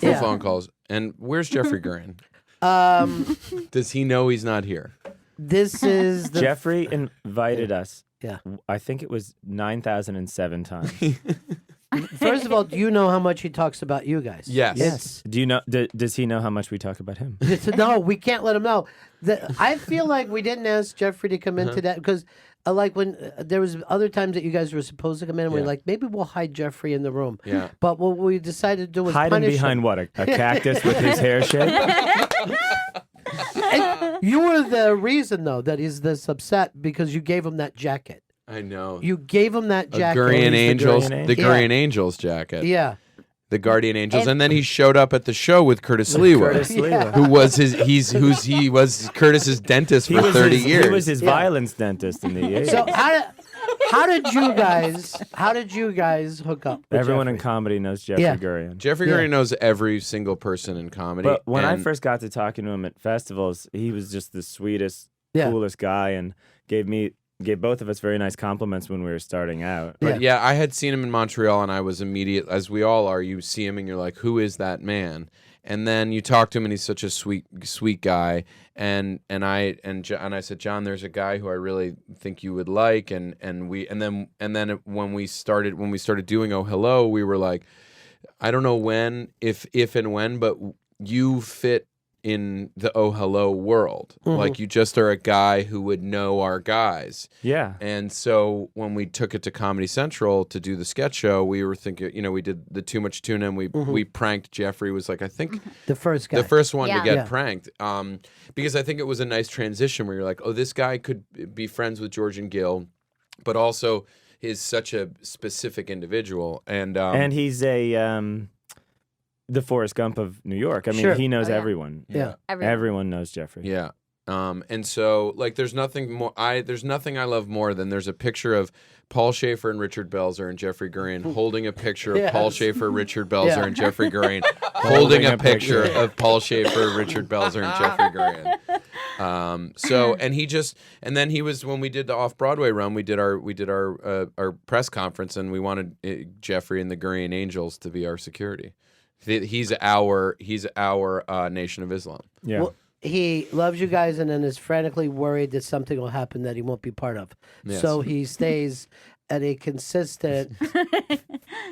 Two phone calls. And where's Jeffrey Gurian? Does he know he's not here? This is the Jeffrey invited us. Yeah. I think it was 9,007 times. First of all, do you know how much he talks about you guys? Yes. Do you know? Does he know how much we talk about him? No, we can't let him know. I feel like we didn't ask Jeffrey to come into that because, like when there was other times that you guys were supposed to come in, and we're like, maybe we'll hide Jeffrey in the room. Yeah. But what we decided to do was hide him punish behind what? A cactus with his hair shape? And you were the reason, though, that he's this upset because you gave him that jacket. I know. You gave him that jacket. Gurian Angels, Gurian the Gurian Angels jacket. Yeah. The Guardian Angels, and then he showed up at the show with Curtis Lewa, who was he was Curtis's dentist for 30 years. He was his violence dentist in the 80s. So how did you guys hook up? With Everyone Jeffrey? in comedy knows Jeffrey Gurian. Jeffrey Gurian knows every single person in comedy. But when I first got to talking to him at festivals, he was just the sweetest, coolest guy, and gave both of us very nice compliments when we were starting out. But yeah, I had seen him in Montreal, and I was immediate, as we all are. You see him, and you're like, "Who is that man?" And then you talk to him, and he's such a sweet guy. And I said, "John, there's a guy who I really think you would like." And then when we started doing Oh Hello, we were like, I don't know when, if and when, but you fit in the Oh Hello world. Like you just are a guy who would know our guys. Yeah. And so when we took it to Comedy Central to do the sketch show, we were thinking, we did the Too Much Tuna, and we pranked Jeffrey. Was like, I think the first guy, the first one to get pranked. Because I think it was a nice transition where you're like, oh, this guy could be friends with George and Gil, but also is such a specific individual. And he's the Forrest Gump of New York. I mean, he knows everyone. Yeah. Everyone knows Jeffrey. Yeah. And so, like, there's nothing I love more than there's a picture of Paul Schaefer and Richard Belzer and Jeffrey Gurian holding a picture of Paul Schaefer, Richard Belzer, and Jeffrey Gurian holding a picture of Paul Schaefer, Richard Belzer, and Jeffrey Gurian. And then he was, when we did the off-Broadway run, we did our press conference, and we wanted Jeffrey and the Gurian Angels to be our security. He's our Nation of Islam. Yeah. Well, he loves you guys and then is frantically worried that something will happen that he won't be part of. Yes. So he stays at a consistent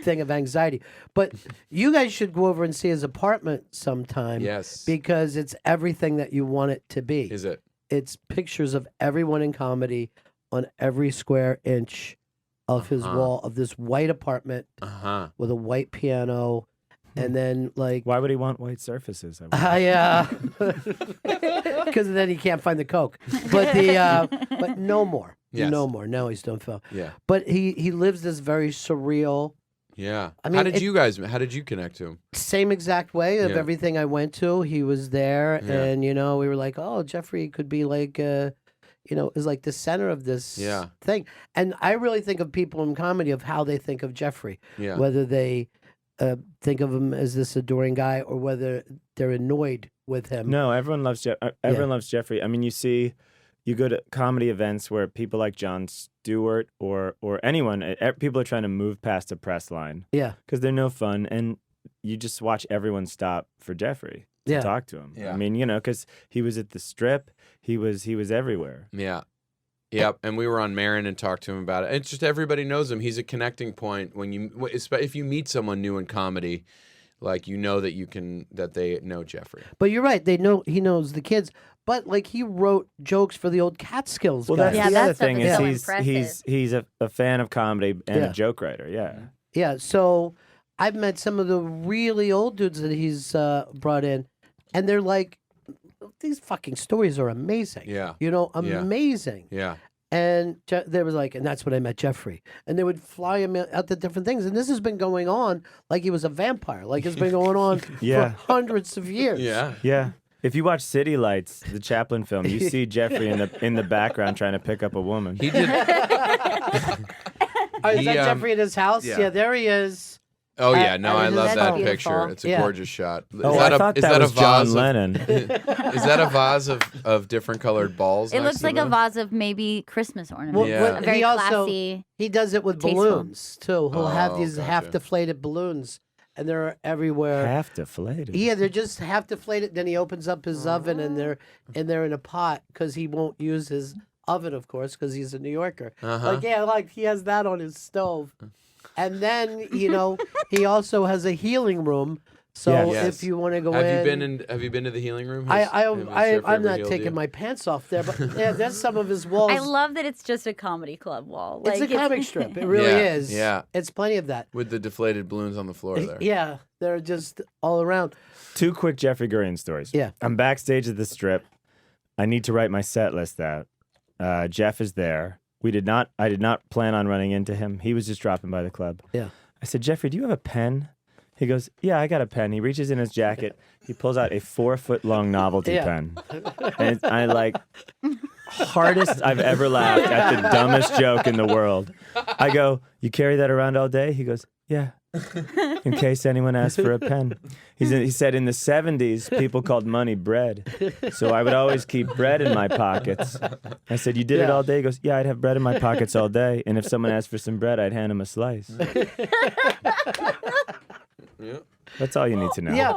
thing of anxiety. But you guys should go over and see his apartment sometime. Yes. Because it's everything that you want it to be. Is it? It's pictures of everyone in comedy on every square inch of his wall of this white apartment with a white piano. And then, like, why would he want white surfaces? Because then he can't find the Coke. But but no more, no more. Now he's done film. Yeah. But he lives this very surreal. Yeah. I mean, how did you connect to him? Same exact way of everything I went to. He was there, and we were like, oh, Jeffrey could be like, is like the center of this thing. And I really think of people in comedy of how they think of Jeffrey. Yeah. Whether they think of him as this adoring guy or whether they're annoyed with him. No, everyone loves loves Jeffrey. I mean, you go to comedy events where people like Jon Stewart or anyone, people are trying to move past a press line. Yeah. Because they're no fun, and you just watch everyone stop for Jeffrey to talk to him. Yeah. I mean, because he was at the Strip, he was everywhere. Yeah. Yep, and we were on Marin and talked to him about it. It's just everybody knows him. He's a connecting point if you meet someone new in comedy, like that they know Jeffrey. But you're right; he knows the kids. But like he wrote jokes for the old Catskills. Well, guys. that's the other thing so is he's a fan of comedy and a joke writer. Yeah. Yeah. So I've met some of the really old dudes that he's brought in, and they're like, these fucking stories are amazing. Yeah. Amazing. Yeah. And they was like, and that's when I met Jeffrey. And they would fly him out to different things. And this has been going on like he was a vampire. Like it's been going on for hundreds of years. Yeah. Yeah. If you watch City Lights, the Chaplin film, you see Jeffrey in the background trying to pick up a woman. He did. Is that Jeffrey in his house? Yeah, there he is. Oh yeah, no, I love that beautiful. picture. It's a gorgeous shot. I thought that was John Lennon. Is that a vase of different colored balls? It looks like a vase of maybe Christmas ornaments. Yeah. A very classy. He does it with tasteful. balloons too. He'll have these gotcha. half deflated balloons and they're everywhere. Half deflated. Yeah, they're just half deflated. Then he opens up his oven, and they're in a pot because he won't use his oven, of course, because he's a New Yorker. Like he has that on his stove, and then he also has a healing room. So if you want to go have you been to the healing room? I'm not taking my pants off there, but that's some of his walls. I love that it's just a comedy club wall. It's a comic strip. It really is. Yeah, it's plenty of that with the deflated balloons on the floor there. Yeah, they're just all around. 2 quick Jeffrey Gurian stories. Yeah, I'm backstage at the strip. I need to write my set list out. Jeff is there. I did not plan on running into him. He was just dropping by the club. Yeah. I said, Jeffrey, do you have a pen? He goes, yeah, I got a pen. He reaches in his jacket. He pulls out a 4-foot-long novelty pen. And I hardest I've ever laughed at the dumbest joke in the world. I go, you carry that around all day? He goes, yeah, in case anyone asks for a pen. He said in the 70s, people called money bread. So I would always keep bread in my pockets. I said, you did it all day? He goes, yeah, I'd have bread in my pockets all day. And if someone asked for some bread, I'd hand him a slice. Yeah. That's all you need to know. Yeah.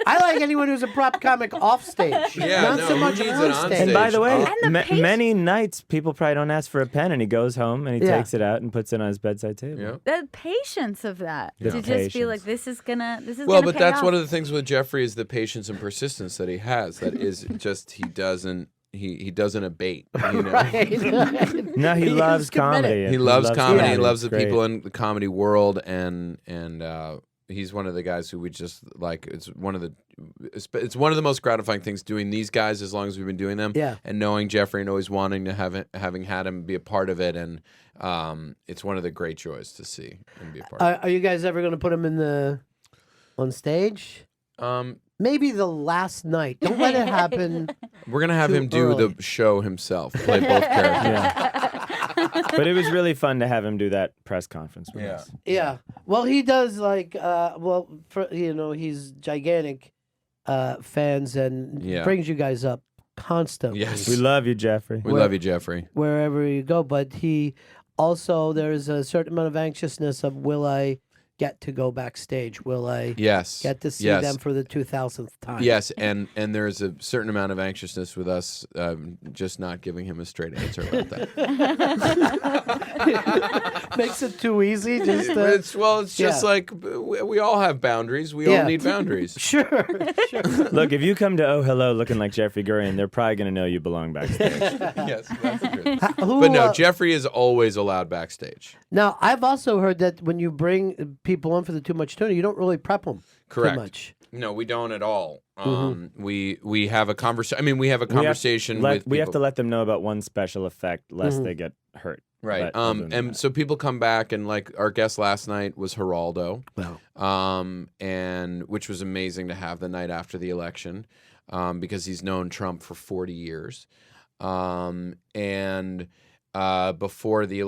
I like anyone who's a prop comic off stage. Not so much on stage. And by the way, many nights people probably don't ask for a pen, and he goes home and he takes it out and puts it on his bedside table. Yeah. The patience of that to just be like, this is gonna but pay that's off. one of the things with Jeffrey is the patience and persistence that he has. That is just he doesn't abate. Right. No, he loves comedy. He loves comedy. He loves the people in the comedy world, and he's one of the guys who we just like. It's one of the most gratifying things doing these guys as long as we've been doing them. Yeah. And knowing Jeffrey and always wanting to having had him be a part of it, and it's one of the great joys to see him be a part of it. Are you guys ever going to put him on stage? Maybe the last night. Don't let it happen. We're gonna have him do the show himself, play both characters. But it was really fun to have him do that press conference with us. Yeah. Well, he does he's gigantic fans and brings you guys up constantly. Yes. We love you, Jeffrey. We love you, Jeffrey. Wherever you go, but he also there's a certain amount of anxiousness of will I get to go backstage? Will I get to see them for the 2000th time? Yes, and there's a certain amount of anxiousness with us just not giving him a straight answer about that. Makes it too easy. It's just like we all have boundaries. We all need boundaries. Sure. Look, if you come to Oh Hello looking like Jeffrey Gurian, they're probably going to know you belong backstage. Yes, that's true. But no, Jeffrey is always allowed backstage. Now, I've also heard that when you bring people on for the Too Much Tuna, you don't really prep them Correct. too much. No, we don't at all. We have a conversation. I mean, we have a conversation with people. We have to let them know about one special effect lest they get hurt. Right. And so people come back, and like our guest last night was Geraldo. Wow. And which was amazing to have the night after the election, because he's known Trump for 40 years. Before the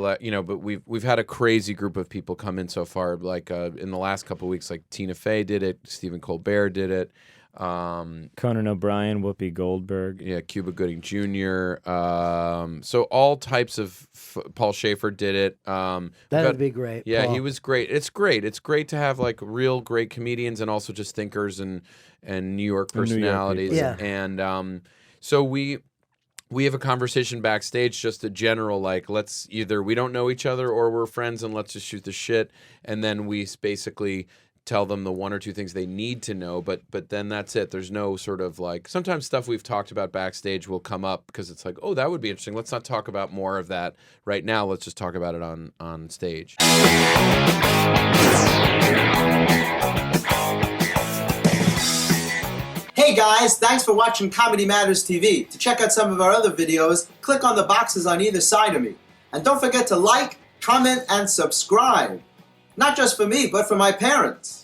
but we've had a crazy group of people come in so far. Like in the last couple of weeks, like Tina Fey did it, Stephen Colbert did it, Conan O'Brien, Whoopi Goldberg, Cuba Gooding Jr. So all types of Paul Schaefer did it. That would be great. Yeah, Paul. he was great. It's great. It's great to have like real great comedians and also just thinkers and New York personalities. New York and so we have a conversation backstage, just a general, like, let's either we don't know each other or we're friends and let's just shoot the shit. And then we basically tell them the one or two things they need to know. But then that's it. There's no sort of like, sometimes stuff we've talked about backstage will come up because it's like, oh, that would be interesting. Let's not talk about more of that right now. Let's just talk about it on stage. Hey guys, thanks for watching Comedy Matters TV. To check out some of our other videos, click on the boxes on either side of me. And don't forget to like, comment, and subscribe. Not just for me, but for my parents.